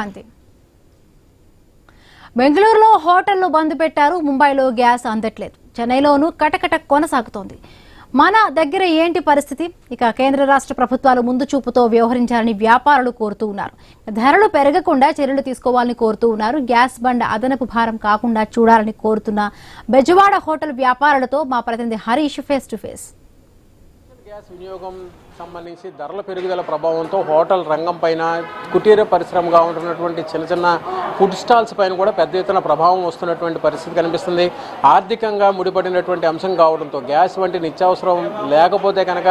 అంతే. బెంగళూరులో హోటళ్లు బంద్ పెట్టారు. ముంబైలో గ్యాస్ అందట్లేదు. చెన్నైలోనూ కటకట కొనసాగుతోంది. మన దగ్గర ఏంటి పరిస్థితి? ఇక కేంద్ర రాష్ట్ర ప్రభుత్వాలు ముందు చూపుతో వ్యవహరించాలని వ్యాపారులు కోరుతూ ఉన్నారు. ధరలు పెరగకుండా చర్యలు తీసుకోవాలని కోరుతూ ఉన్నారు. గ్యాస్ బండ అదనపు భారం కాకుండా చూడాలని కోరుతున్న బెజవాడ హోటల్ వ్యాపారులతో మా ప్రతినిధి Harish face to face. Gas వినియోగం సంబంధించి ధరల పెరుగుదల ప్రభావంతో హోటల్ రంగం పైన కుటీర పరిశ్రమగా ఉంటున్నటువంటి చిన్న చిన్న ఫుడ్ స్టాల్స్ పైన కూడా పెద్ద ఎత్తున ప్రభావం వస్తున్నటువంటి పరిస్థితి కనిపిస్తుంది. ఆర్థికంగా ముడిపడినటువంటి అంశం కావడంతో గ్యాస్ వంటి నిత్యావసరం లేకపోతే కనుక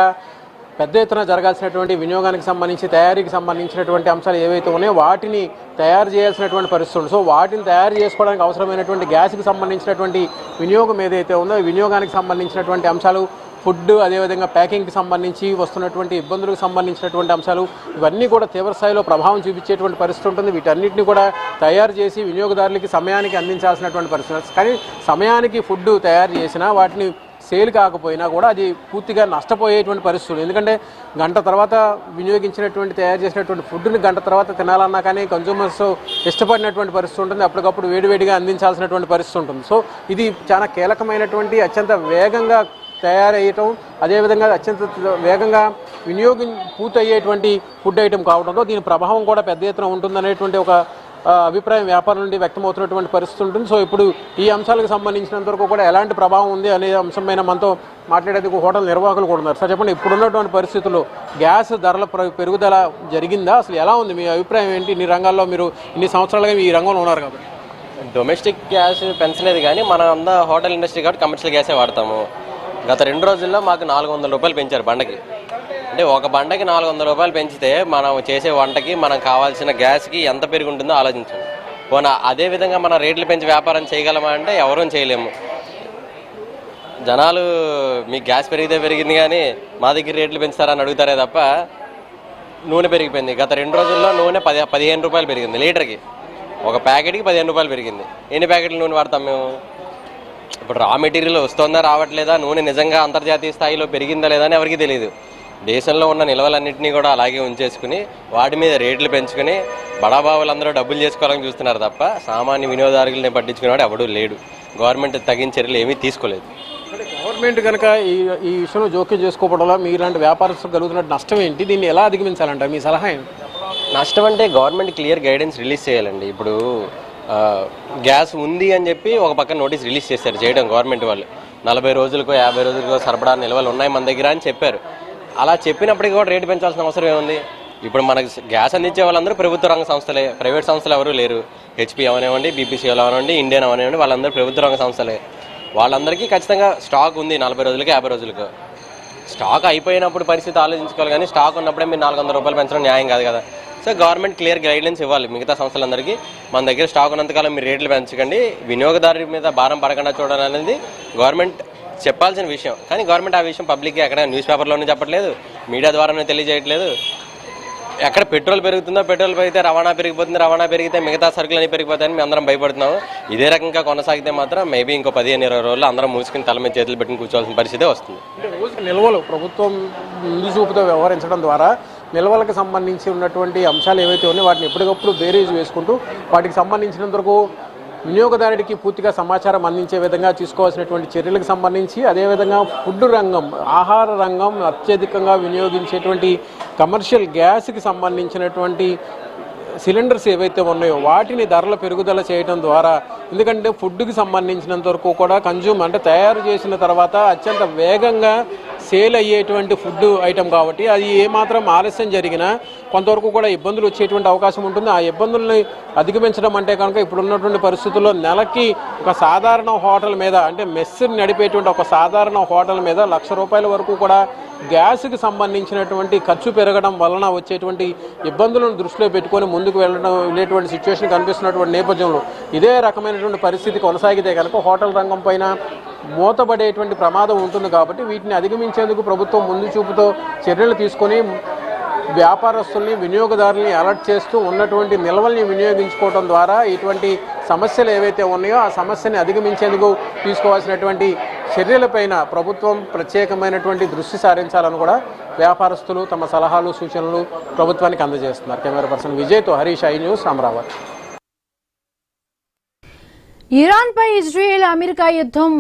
పెద్ద ఎత్తున జరగాల్సినటువంటి వినియోగానికి సంబంధించి తయారీకి సంబంధించినటువంటి అంశాలు ఏవైతే ఉన్నాయో వాటిని తయారు చేయాల్సినటువంటి పరిస్థితి ఉంది. సో వాటిని తయారు చేసుకోవడానికి అవసరమైనటువంటి గ్యాస్కి సంబంధించినటువంటి వినియోగం ఏదైతే ఉందో వినియోగానికి సంబంధించినటువంటి అంశాలు ఫుడ్ అదేవిధంగా ప్యాకింగ్కి సంబంధించి వస్తున్నటువంటి ఇబ్బందులకు సంబంధించినటువంటి అంశాలు ఇవన్నీ కూడా తీవ్ర స్థాయిలో ప్రభావం చూపించేటువంటి పరిస్థితి ఉంటుంది. వీటన్నిటిని కూడా తయారు చేసి వినియోగదారులకి సమయానికి అందించాల్సినటువంటి పరిస్థితి. కానీ సమయానికి ఫుడ్ తయారు చేసినా వాటిని సేల్ కాకపోయినా కూడా అది పూర్తిగా నష్టపోయేటువంటి పరిస్థితులు. ఎందుకంటే గంట తర్వాత వినియోగించినటువంటి తయారు చేసినటువంటి ఫుడ్ని గంట తర్వాత తినాలన్నా కానీ కన్జ్యూమర్స్ ఇష్టపడినటువంటి పరిస్థితి ఉంటుంది. అప్పటికప్పుడు వేడివేడిగా అందించాల్సినటువంటి పరిస్థితి ఉంటుంది. సో ఇది చాలా కీలకమైనటువంటి అత్యంత వేగంగా తయారయ్యటం అదేవిధంగా అత్యంత వేగంగా వినియోగం పూర్తయ్యేటువంటి ఫుడ్ ఐటెం కావడంతో దీని ప్రభావం కూడా పెద్ద ఎత్తున ఉంటుందనేటువంటి ఒక అభిప్రాయం వ్యాపారం నుండి వ్యక్తమవుతున్నటువంటి పరిస్థితి ఉంటుంది. సో ఇప్పుడు ఈ అంశాలకు సంబంధించినంత వరకు కూడా ఎలాంటి ప్రభావం ఉంది అనే అంశమైన మనతో మాట్లాడేందుకు హోటల్ నిర్వాహకులు కూడా ఉన్నారు. సార్ చెప్పండి, ఇప్పుడున్నటువంటి పరిస్థితుల్లో గ్యాస్ ధరల పెరుగుదల జరిగిందా? అసలు ఎలా ఉంది? మీ అభిప్రాయం ఏంటి? ఇన్ని రంగాల్లో మీరు ఇన్ని సంవత్సరాలుగా ఈ రంగంలో ఉన్నారు కాబట్టి. డొమెస్టిక్ గ్యాస్ పెంచలేదు కానీ మనం అంతా హోటల్ ఇండస్ట్రీ కాబట్టి కమర్షియల్ గ్యాసే వాడతాము. గత 2 రోజుల్లో మాకు 400 రూపాయలు పెంచారు బండకి. అంటే ఒక బండకి 400 రూపాయలు పెంచితే మనం చేసే వంటకి మనం కావాల్సిన గ్యాస్కి ఎంత పెరిగి ఉంటుందో ఆలోచించండి. పోనా అదేవిధంగా మనం రేట్లు పెంచి వ్యాపారం చేయగలమా అంటే ఎవరూ చేయలేము. జనాలు మీ గ్యాస్ పెరిగితే పెరిగింది కానీ మా దగ్గర రేట్లు పెంచుతారని అడుగుతారే తప్ప నూనె పెరిగిపోయింది. గత 2 రోజుల్లో నూనె 15 రూపాయలు పెరిగింది లీటర్కి. ఒక ప్యాకెట్కి 15 రూపాయలు పెరిగింది. ఎన్ని ప్యాకెట్లు నూనె వాడతాం మేము? ఇప్పుడు రా మెటీరియల్ వస్తుందా రావట్లేదా, నూనె నిజంగా అంతర్జాతీయ స్థాయిలో పెరిగిందా లేదా అని ఎవరికి తెలియదు. దేశంలో ఉన్న నిల్వలన్నింటినీ కూడా అలాగే ఉంచేసుకుని వాటి మీద రేట్లు పెంచుకుని బడాబాబులందరూ డబ్బులు చేసుకోవాలని చూస్తున్నారు తప్ప సామాన్య వినియోగదారులని పట్టించుకునేవాడు ఎవడూ లేడు. గవర్నమెంట్ తగిన చర్యలు ఏమీ తీసుకోలేదు. గవర్నమెంట్ కనుక ఈ విషయంలో జోక్యం చేసుకోవడంలో మీలాంటి వ్యాపారస్తులు కలుగుతున్న నష్టం ఏంటి? దీన్ని ఎలా అధిగమించాలంట? మీ సలహా ఏంటి? నష్టం అంటే గవర్నమెంట్ క్లియర్ గైడెన్స్ రిలీజ్ చేయాలండి. ఇప్పుడు గ్యాస్ ఉంది అని చెప్పి ఒక పక్కన నోటీస్ రిలీజ్ చేశారు చేయడం గవర్నమెంట్ వాళ్ళు. 40 రోజులకో 50 రోజులకో సరఫరా నిల్వలు ఉన్నాయి మన దగ్గర అని చెప్పారు. అలా చెప్పినప్పటికీ కూడా రేటు పెంచాల్సిన అవసరం ఏముంది? ఇప్పుడు మనకు గ్యాస్ అందించే వాళ్ళందరూ ప్రభుత్వ రంగ సంస్థలే, ప్రైవేట్ సంస్థలు ఎవరూ లేరు. హెచ్పి అవనివ్వండి, బీపీసీఎల్ అవనివ్వండి, ఇండియన్ అవనివ్వండి, వాళ్ళందరూ ప్రభుత్వ రంగ సంస్థలే. వాళ్ళందరికీ ఖచ్చితంగా స్టాక్ ఉంది 40 రోజులకి 50 రోజులకు. స్టాక్ అయిపోయినప్పుడు పరిస్థితి ఆలోచించుకోవాలి కానీ స్టాక్ ఉన్నప్పుడే మీరు 400 రూపాయలు పెంచడం న్యాయం కాదు కదా. సో గవర్నమెంట్ క్లియర్ గైడ్లైన్స్ ఇవ్వాలి మిగతా సంస్థలందరికీ. మన దగ్గర స్టాక్ ఉన్నంతకాలం మీరు రేట్లు పెంచకండి, వినియోగదారు మీద భారం పడకుండా చూడాలి అనేది గవర్నమెంట్ చెప్పాల్సిన విషయం. కానీ గవర్నమెంట్ ఆ విషయం పబ్లిక్గా ఎక్కడ న్యూస్ పేపర్లోనే చెప్పట్లేదు, మీడియా ద్వారానే తెలియజేయట్లేదు. ఎక్కడ పెట్రోల్ పెరుగుతుందో పెట్రోల్ పెరిగితే రవాణా పెరిగిపోతుంది, రవాణా పెరిగితే మిగతా సరుకులన్నీ పెరిగిపోతాయని మేము అందరం భయపడుతున్నాము. ఇదే రకంగా కొనసాగితే మాత్రం మేబీ ఇంకో 15-20 రోజులు అందరం మూసుకుని తల మీద చేతులు పెట్టుకుని కూర్చోవాల్సిన పరిస్థితి వస్తుంది. నిల్వలు ప్రభుత్వం ముందు చూపుతో వ్యవహరించడం ద్వారా నిల్వలకు సంబంధించి ఉన్నటువంటి అంశాలు ఏవైతే ఉన్నాయో వాటిని ఎప్పటికప్పుడు బేరీజ్ వేసుకుంటూ వాటికి సంబంధించినంత వరకు వినియోగదారుడికి పూర్తిగా సమాచారం అందించే విధంగా తీసుకోవాల్సినటువంటి చర్యలకు సంబంధించి అదేవిధంగా ఫుడ్ రంగం, ఆహార రంగం అత్యధికంగా వినియోగించేటువంటి కమర్షియల్ గ్యాస్కి సంబంధించినటువంటి సిలిండర్స్ ఏవైతే ఉన్నాయో వాటిని ధరల పెరుగుదల చేయడం ద్వారా, ఎందుకంటే ఫుడ్కి సంబంధించినంత వరకు కూడా అంటే తయారు చేసిన తర్వాత అత్యంత వేగంగా సేల్ అయ్యేటువంటి ఫుడ్ ఐటెం కాబట్టి అది ఏమాత్రం ఆలస్యం జరిగినా కొంతవరకు కూడా ఇబ్బందులు వచ్చేటువంటి అవకాశం ఉంటుంది. ఆ ఇబ్బందుల్ని అధిగమించడం అంటే కనుక ఇప్పుడున్నటువంటి పరిస్థితుల్లో నెలకి ఒక సాధారణ హోటల్ మీద అంటే మెస్ నడిపేటువంటి ఒక సాధారణ హోటల్ మీద ₹1,00,000 వరకు కూడా గ్యాస్కి సంబంధించినటువంటి ఖర్చు పెరగడం వలన వచ్చేటువంటి ఇబ్బందులను దృష్టిలో పెట్టుకొని ముందుకు వెళ్ళేటువంటి సిచ్యువేషన్ కనిపిస్తున్నటువంటి నేపథ్యంలో ఇదే రకమైనటువంటి పరిస్థితి కొనసాగితే కనుక హోటల్ రంగం పైన మూతపడేటువంటి ప్రమాదం ఉంటుంది. కాబట్టి వీటిని అధిగమించేందుకు ప్రభుత్వం ముందు చూపుతో చర్యలు తీసుకొని వ్యాపారస్తుల్ని వినియోగదారుల్ని అలర్ట్ చేస్తూ ఉన్నటువంటి నిల్వల్ని వినియోగించుకోవడం ద్వారా ఇటువంటి సమస్యలు ఏవైతే ఉన్నాయో ఆ సమస్యని అధిగమించేందుకు తీసుకోవాల్సినటువంటి చర్యలపైన ప్రభుత్వం ప్రత్యేకమైనటువంటి దృష్టి సారించాలని కూడా వ్యాపారస్తులు తమ సలహాలు సూచనలు ప్రభుత్వానికి అందజేస్తున్నారు. కెమెరా పర్సన్ విజయ్తో హరీష్, ఐ న్యూస్, అమరావతి. ఇరాన్పై ఇజ్రాయెల్ అమెరికా యుద్ధం